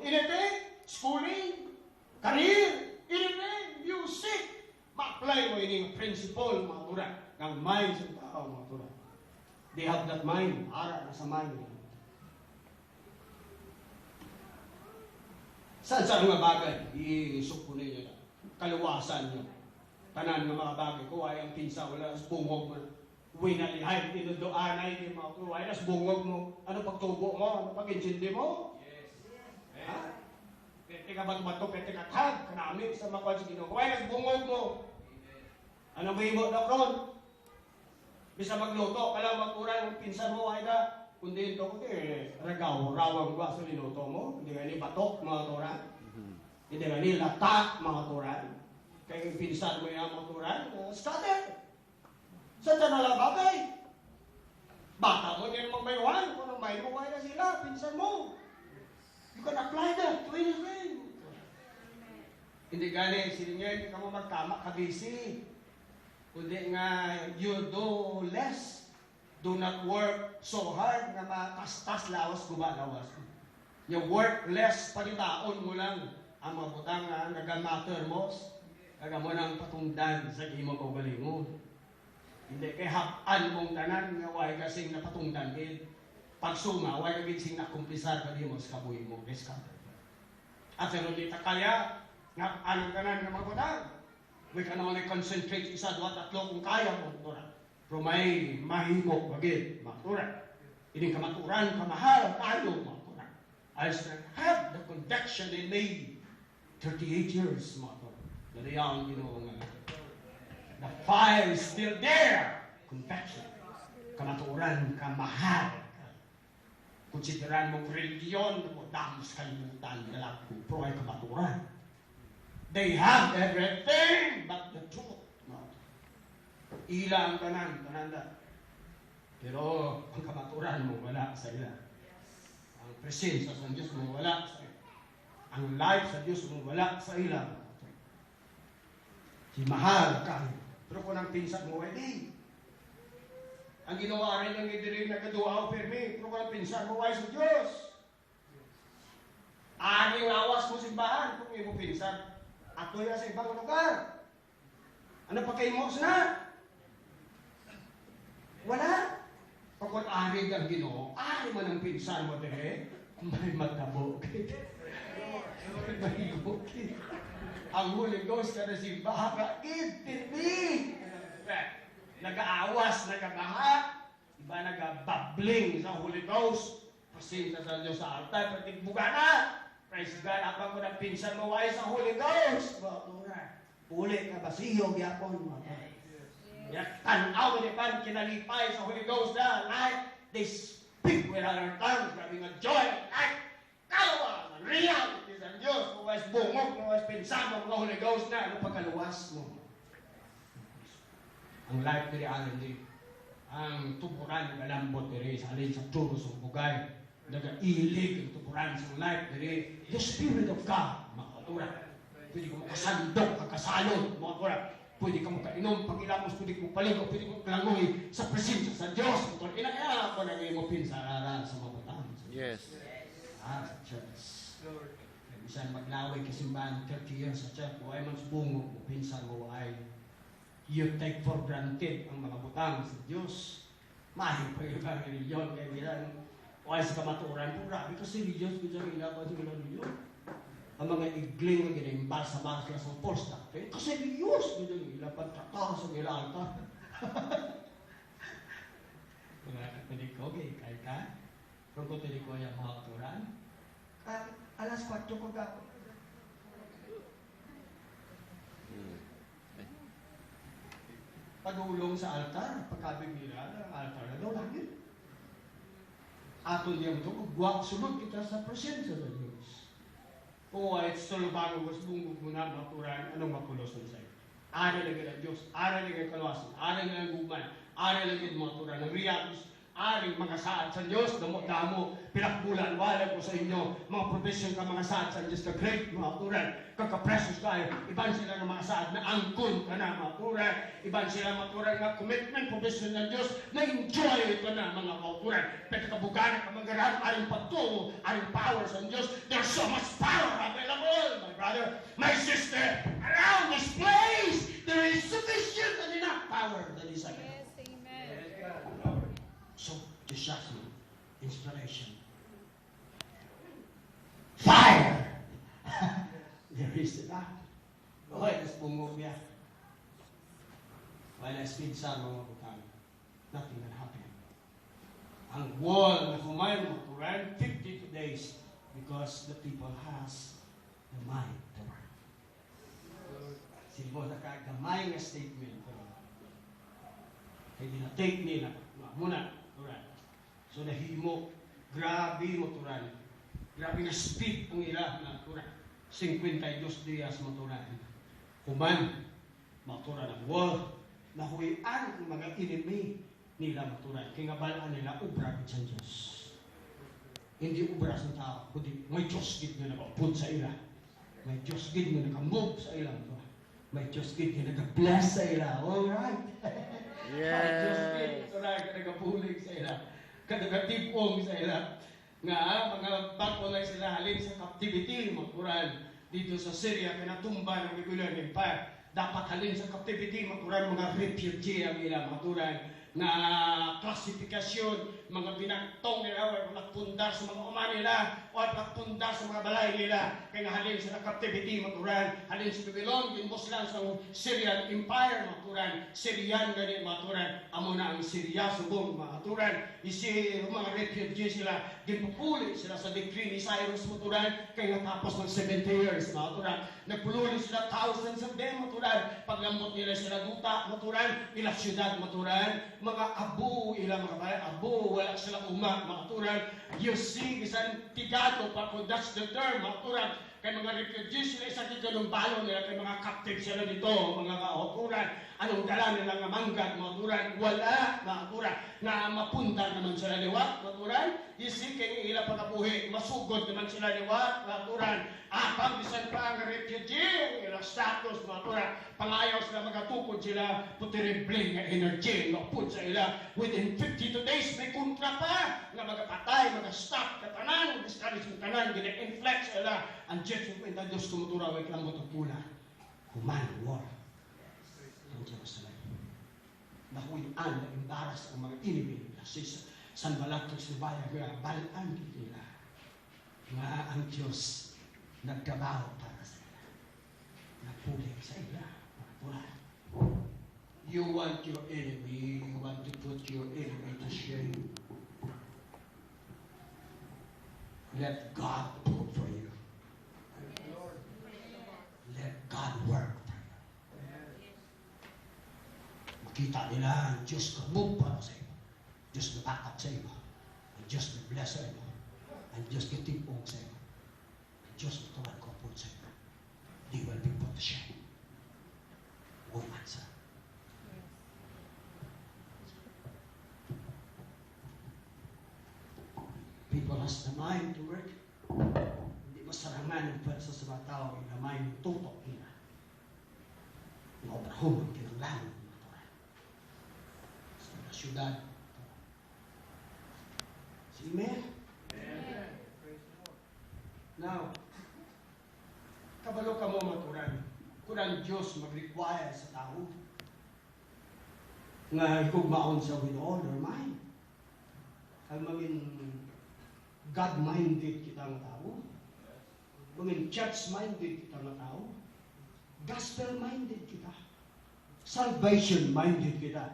anything, schooling, career, anything, music. Ma-apply mo ining principle, mga turan. Ng mind sa tao, mga turan. They have that mind. Ara na sa mind nila. Saan mga bagay, iisok po ninyo na. Kaluwasan nyo. Tanan ng mga bagay ko ay ang pinsa, wala sa bungog mo. Winalihay, tinudoanay, di mga kuway, nas bungog mo. Ano pagtubo mo? Ano pag-intindi mo? Yes. Ha? Pwede ka bato, pwede ka tag, kanamit sa mga kwansi kinukuway, nas bungog mo. Ano ba mo na kron? Bisa magluto, kala magkuran, pinsan mo ay ka. Kundi ito, ragaw, rawang ba sa linuto mo? Hindi nga ni batok, mga turan. Hindi nga ni latak, mga turan. Kaya yung pinsan mo yung mga turan, scatter. Saan na lang bagay? Bata mo din magmayuhan. Kung nang may buhay na sila, pinsan mo. You can apply that to anything. Hindi gani, hindi ka mo magtama, kabisi. Kundi nga, you do less. Do not work so hard na matastas lawas, gumalawas. You work less, palitaon mo lang ang mga butang na nagamatter mo. Kaga mo nang patungdan sa imo kaugali mo. Hindi kay hapan mong tanan nga way kasing napatungdan gid. Pagsuma way kasing nakumpisar kadi mo sa kabuhi mo, discover. At ano di ta kaya nga anong tanan nga magutang. We can only concentrate isa, dua, tatlo kung kaya mo tura. Pero may mahimo bagid, matura. Ini kamaturan, kamahal, tayo matura. I have the conviction in me 38 years, matura. Dari ang ginoong the fire is still there. Conviction. Kamaturan, kamahal. Konsideran mong religion, damos kalimutan, galak, pero ay kamaturan. They have everything but the truth. No. Ilang tanan. Pero ang kamaturan mo, wala sa ila. Ang presensya sa Diyos mo, wala sa ila. Ang life sa Diyos mo, wala sa ila. Si mahal ka. Pero kung ang pinsan mo, di. Ang ginawa rin ng idirin na kaduaw permi, pero kung ang pinsan mo, ay sa Diyos. Aning lawas mo simbahan kung imo pinsan. Ato ya sa ibang lugar. Ano pa kayo mo na? Wala. Pagkat ari ang Ginoo, ari man ang pinsan mo dire, may matabo. May bukid. Ang Holy Ghost ka na simbahan ka, tirmi. Nag-aawas, nag-abaha, iba nag-babling sa Holy Ghost. Pasensya sa Diyos sa altar, patigbuga na. Praise God, abang mo ng pinsan mo ay sa Holy Ghost. Batura. Uli ka ba siyo, gyapon mo. Tanaw ni pan kinalipay sa Holy Ghost na like they speak with other tongues, having a joy, like kalawa, reality sa Diyos. Kung was bungog, kung was pinsan mo, Holy Ghost na, ano pagkaluwas mo? Ang life ni reality, ang tuburan ng alambot ni sa alin sa turos ng bugay, nag-ilig ang tuburan sa life ni the Spirit of God, makatura. Pwede ko makasandok, kakasalon, makatura. Pwede ka makainom, pag-ilamos, pwede ko paligaw, pwede ko kalangoy sa presensya sa Diyos. Inakaya ako na ngayon mo pinsa-aral sa mabutang. Yes. Sa church. Bisan maglaway kasimbahan 30 years sa church, o ay man subungog mo, pinsan mo ay you take for granted ang mga butang sa Diyos. Mahal pa yung mga reliyon, kaya bilang o ay sa kamaturan po, grabe kasi religious, kaya ginagawa sa mga reliyon. Ang mga igling na ginaimbal sa mga sa false doctrine, kasi religious, kaya ilang pagtaka sa mga altar. Mga katinig ko, kaya ka, kung katinig ko yung mga katuran, alas 4 ko gako. Pagulong sa altar, pagkabigila ng altar na daw lagi. Ato niyang ito, guwak sunod kita sa presensya sa Diyos. Kung ay sulubago, mas bungog mo na maturan, anong mapulos mo sa'yo? Ari lagi ng Diyos, ari lagi ng kaluwasan, ari lagi ng guman, ari lagi ng maturan, ng reality, aring mga saad sa Diyos, damo-damo, pinakbulan, wala ko sa inyo, mga provision ka mga saad sa Diyos, the great mga turan, kakapresos kayo, iban sila ng mga saad na angkon ka na mga turan, iban sila mga turan na commitment, provision ng Diyos, na enjoy ka na mga turan, pagkakabugan ka magaran, aring pagtungo, aring power sa Diyos, there's so much power available, my brother, my sister, around this place, there is sufficient and enough power that is available. So, discussion, inspiration, fire. There is enough. Okay, let's bumog niya. While I speed sa mga butang, nothing can happen. Ang wall na kumain mo to run 52 days because the people has the mind to run. Sila mo nakagamay nga statement. Kaya dinatake nila. Muna. Turan. So nahimo, grabe mo turan. Grabe na speed ang ila na turan. 52 dias mo turan. Kuman, maturan ang wall. Nahuyan ang mga enemy nila maturan. Kaya nga balaan nila, ubra sa Diyos. Hindi ubra sa tao, kundi may Diyos gid na nag-upod sa ila. May Diyos gid na nag-move sa ila. May Diyos gid na nag-bless sa ila. Alright. Yes. May Diyos gid na nag-pulig sa ila. Kadagatipong sa ila. Nga, mga bago na sila halin sa captivity, magkuran dito sa Syria, kinatumba ng Babylon Empire. Dapat halin sa captivity, magkuran mga refugee ang ila, magkuran na klasifikasyon, mga binagtong nila, o nagpundar sa mga uma nila, o nagpundar sa mga balay nila, kaya halin sa captivity, maturan, halin sa Babylon, ginbos lang sa Syrian Empire, maturan, Syrian ganyan, maturan, amo na ang Syria, subong, maturan, isi, mga refugee sila, ginpupuli sila sa decree ni Cyrus, maturan, kaya tapos ng 70 years, maturan, nagpululi sila thousands of them, maturan, paglambot nila sila duta, maturan, ila syudad, maturan, mga abu, ila mga bayan, abu, wala sila uma, maturan, you see, isang tigado pa kung that's the term, maturan, kay mga refugees sila, isang tigalumbalo nila, kay mga captive sila dito, mga kauturan, anong dala nila nga manggad, maturan, wala, maturan, na mapundar naman sila liwat, maturan, isi kay ila pagkabuhi, masugod naman sila liwat, maturan, apang bisan pa ang refugee, ilang status, maturan, pangayaw sila magatukod sila, putiribling nga energy, mapun sa ila, within 52 days, may kontra pa, nga magapatay, magastop, katanan, discourage yung tanan, gina-inflex sa ila, ang Diyos yung kwenta Diyos tumuturaw, ay kalambot ang pula, human war, ang Jerusalem. Nahuyan na embaras ang mga enemy nila, Sanballat at Subaya, kaya balaan nila, nga ang Diyos nagtrabaho para sa ila, nagpulik sa ila, pula. You want your enemy, you want to put your enemy to shame. Let God do for you. Let God work for you. Makita nila ang Diyos kabog para sa iyo. Diyos na takap sa iyo. Ang Diyos na bless sa iyo. Ang Diyos na tipong sa iyo. Ang Diyos na tuwan ko po sa iyo. They will be put to shame. Woman, sir. People has the mind to work. Hindi masarangan ang pwersa sa mga tao, yung mind yung tutok nila. Yung obrahon ang kinanglangan ng mga tao. Sa mga syudad. See, amen? Amen. Now, kabalo ka mo maturan. Kung ang Diyos mag-require sa tao, nga ikugmaon sa with all their mind. Kaya maging God-minded kita ng tao. Maging church-minded kita ng tao. Gospel-minded kita. Salvation-minded kita.